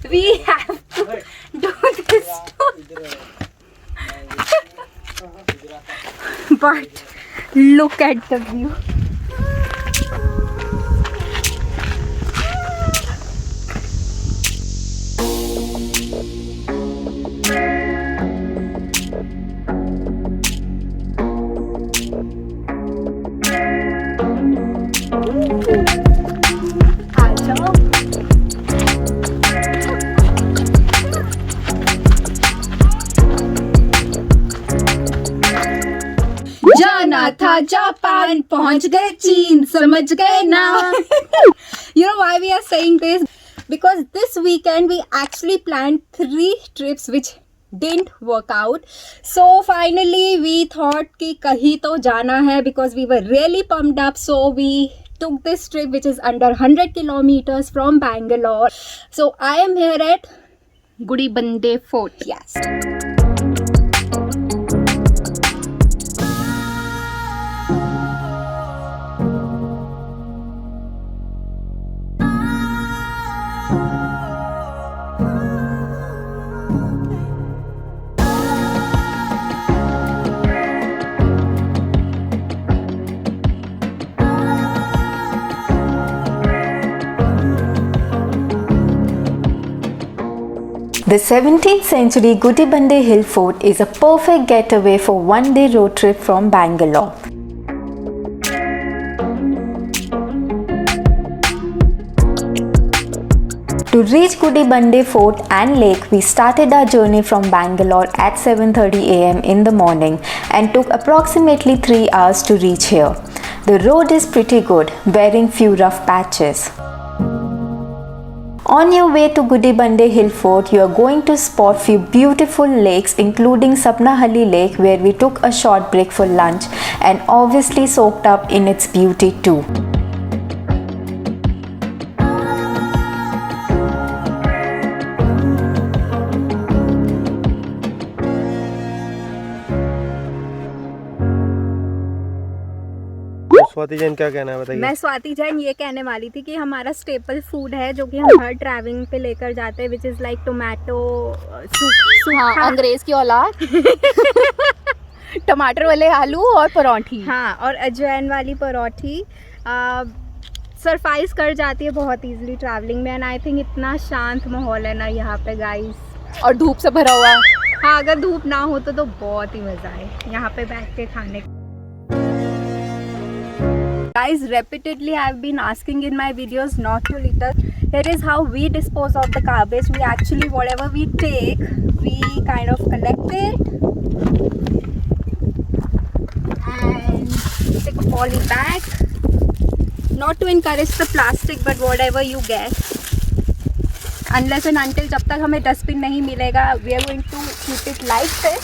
We have to do this too. But look at the view. जाना था Japan, पहुंच गए चीन, समझ गए ना. You know why we are saying this? Because this weekend we actually planned 3 trips which didn't work out. So finally we thought कि कहीं तो जाना है, because we were really pumped up. So we took this trip which is under 100 kilometers from Bangalore. So I am here at Gudibande Fort. Yes. The 17th century Gudibande Hill Fort is a perfect getaway for one-day road trip from Bangalore. To reach Gudibande Fort and lake, we started our journey from Bangalore at 7:30 am in the morning and took approximately 3 hours to reach here. The road is pretty good, barring few rough patches. On your way to Gudibande Hill Fort, you are going to spot few beautiful lakes including Sapnahalli Lake, where we took a short break for lunch and obviously soaked up in its beauty too. Swati Jain क्या कहना है बताइए? मैं स्वाति जैन ये कहने वाली थी कि हमारा स्टेपल फूड है जो कि हम हर ट्रैवलिंग पे लेकर जाते हैं, which is like tomato soup. हाँ, अंग्रेज की औलाद. टमाटर वाले आलू और परोठी. हाँ, और अजवाइन वाली परोठी सरफाइज कर जाती है बहुत इजीली ट्रैवलिंग में. एंड आई थिंक इतना शांत माहौल है ना यहाँ पे गाइस, और धूप से भरा हुआ. हाँ, अगर धूप ना हो तो बहुत ही मज़ा है यहाँ पे बैठ के खाने का. Guys, repeatedly I've been asking in my videos not to litter. Here is how we dispose of the garbage. We actually, whatever we take, we kind of collect it and take a poly bag. Not to encourage the plastic, but whatever you get. Unless and until जब तक हमें dustbin नहीं मिलेगा, we are going to keep it like this.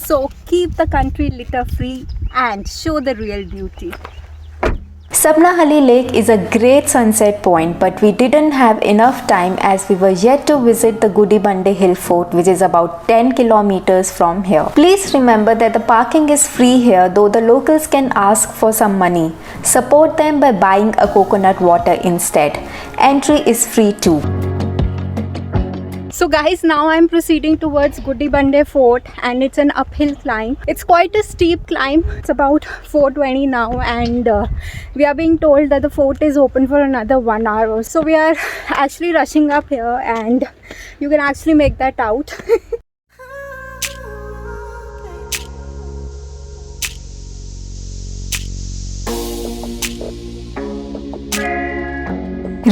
So keep the country litter free and show the real beauty. Sapnahalli Lake is a great sunset point, but we didn't have enough time as we were yet to visit the Gudibande Hill Fort, which is about 10 kilometers from here. Please remember that the parking is free here, though the locals can ask for some money. Support them by buying a coconut water instead. Entry is free too. So guys, now I'm proceeding towards Gudibande Fort and it's an uphill climb. It's quite a steep climb. It's about 4:20 now and we are being told that the fort is open for another 1 hour. So we are actually rushing up here and you can actually make that out.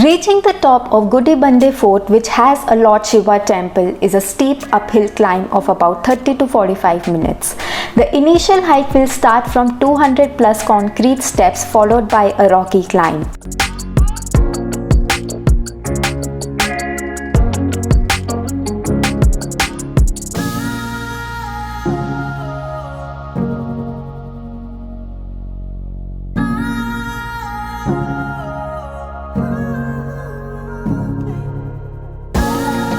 Reaching the top of Gudibande Fort, which has a Lord Shiva temple, is a steep uphill climb of about 30 to 45 minutes. The initial hike will start from 200 plus concrete steps followed by a rocky climb.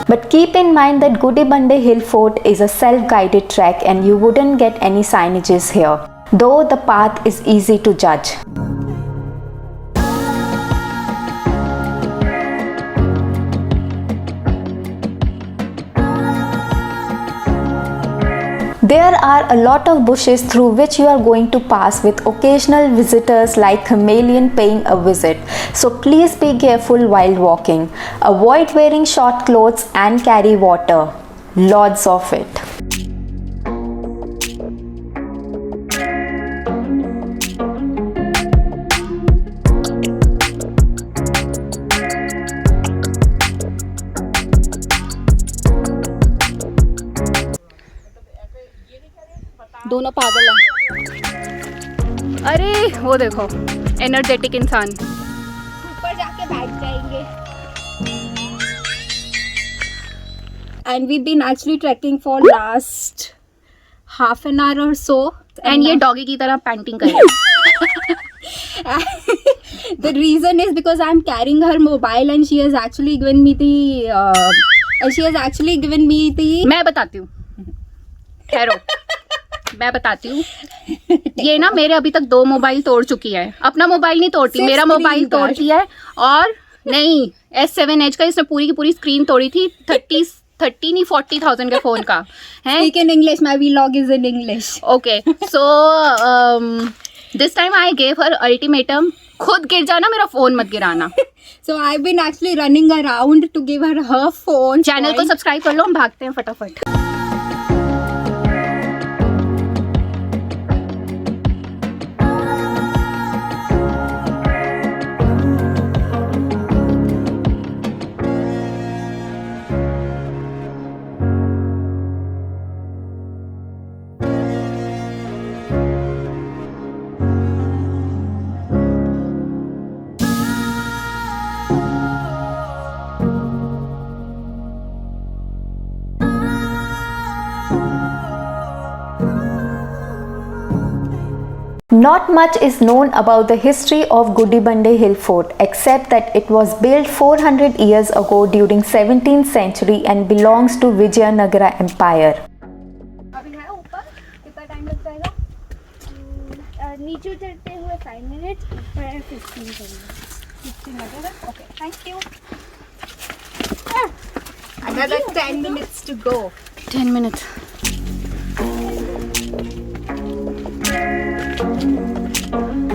But keep in mind that Gudibande Hill Fort is a self-guided trek and you wouldn't get any signages here, though the path is easy to judge. There are a lot of bushes through which you are going to pass with occasional visitors like chameleon paying a visit. So please be careful while walking. Avoid wearing short clothes and carry water. Lots of it. दोनों पागल हैं। अरे वो देखो, energetic इंसान। ऊपर जाके बैठ जाएंगे। And we've been actually trekking for last half an hour or so. And ये डॉगी की तरह पैंटिंग कर रही है। The reason is because I'm carrying her mobile and she has actually given me the मैं बताती हूँ, ठहरो, मैं बताती हूँ। ये ना मेरे अभी तक 2 मोबाइल तोड़ चुकी है। अपना मोबाइल नहीं तोड़ती, सिर्फ मेरा screen मोबाइल guard। तोड़ती है। और नहीं, S7 Edge का इसने पूरी की पूरी स्क्रीन तोड़ी थी। 30 नहीं 40,000 के फोन का है। Speak in English. My vlog is in English. Okay, so this time I gave her ultimatum, खुद गिर जाना, मेरा फोन मत गिराना। So I've been actually running around to give her phone. Channel को सब्सक्राइब कर लो, हम भागते हैं फटाफट। Not much is known about the history of Gudibande Hill Fort except that it was built 400 years ago during 17th century and belongs to Vijayanagara Empire. अभी है ऊपर, कितना टाइम लग जाएगा? नीचे उतरते हुए 5 मिनट, ऊपर 15 लगेगा? Okay, thank you. Another 10 minutes to go. 10 minutes.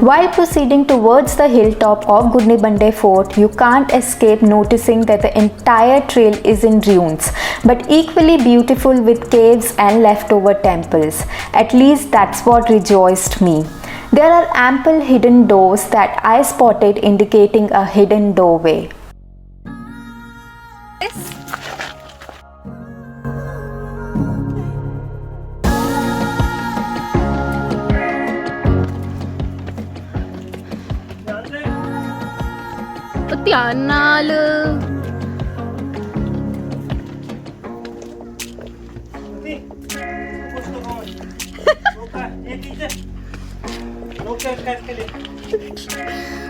While proceeding towards the hilltop of Gudibande Fort, you can't escape noticing that the entire trail is in ruins, but equally beautiful with caves and leftover temples. At least that's what rejoiced me. There are ample hidden doors that I spotted indicating a hidden doorway. तो ध्यान नाल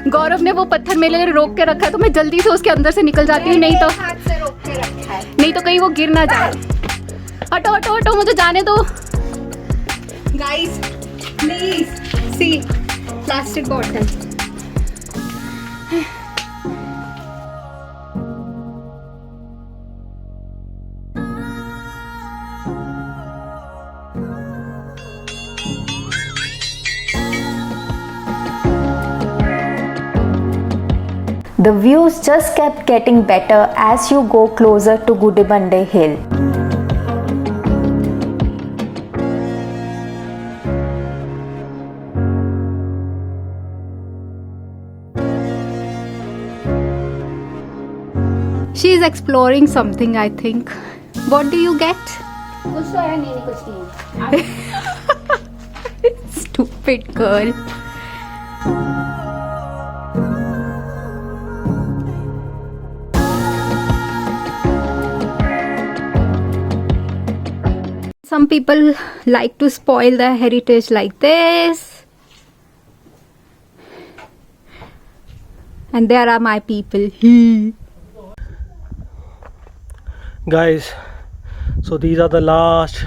गौरव ने वो पत्थर मेरे लिए रोक के रखा है, तो मैं जल्दी से उसके अंदर से निकल जाती हूँ, नहीं तो हाथ से रोक के रखा है। नहीं तो कहीं वो गिर ना जाए। हटो हटो हटो, मुझे जाने दो। Guys, please see plastic bottle. The views just kept getting better as you go closer to Gudibande Hill. She is exploring something, I think. What do you get? कुछ तो है, नहीं कुछ नहीं। Stupid girl. Some people like to spoil the heritage like this. And there are my people. Guys, so these are the last,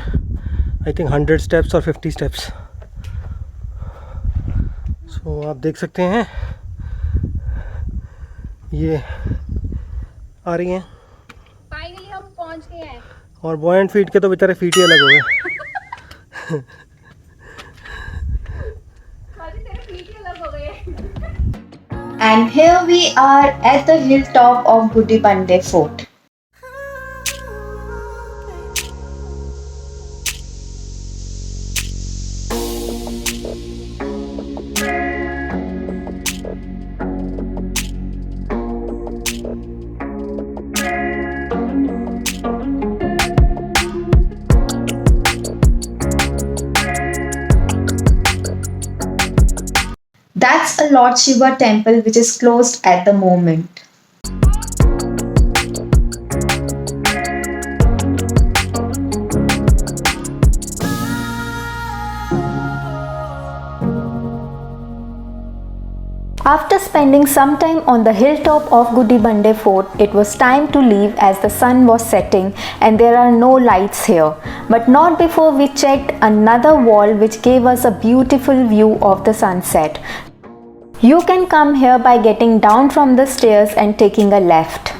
I think 100 steps or 50 steps. So आप देख सकते हैं ये आ रही हैं, फाइनली हम पहुंच गए हैं। और बॉयंट फीट के तो बेचारे फीट ही अलग हो गए। And here we are at the hilltop of Gudibande Fort. That's a Lord Shiva temple which is closed at the moment. After spending some time on the hilltop of Gudibande Fort, it was time to leave as the sun was setting and there are no lights here. But not before we checked another wall which gave us a beautiful view of the sunset. You can come here by getting down from the stairs and taking a left.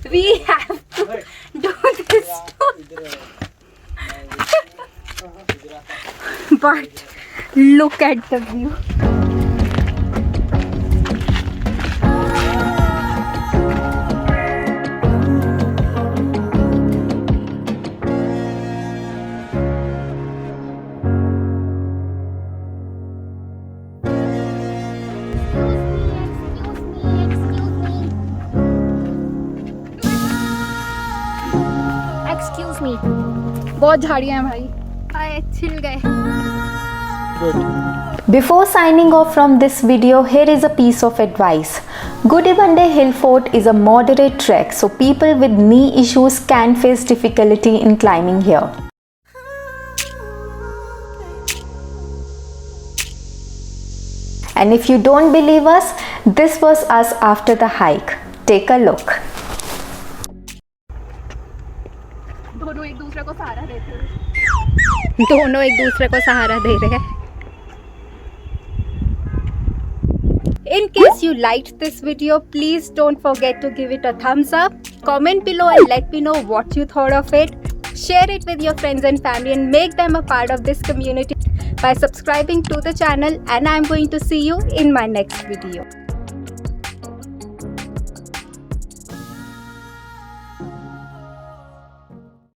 We have to do this too. But look at the view. Excuse me, बहुत झाड़ियाँ हैं भाई, हाय छिल गए. Good. Before signing off from this video, here is a piece of advice. Gudibande Hill Fort is a moderate trek, so people with knee issues can face difficulty in climbing here. And if you don't believe us, this was us after the hike. Take a look. दोनों एक दूसरे को सहारा देते हैं. दोनों एक दूसरे को सहारा दे रहे हैं. In case you liked this video, please don't forget to give it a thumbs up. Comment below and let me know what you thought of it. Share it with your friends and family and make them a part of this community by subscribing to the channel, and I'm going to see you in my next video.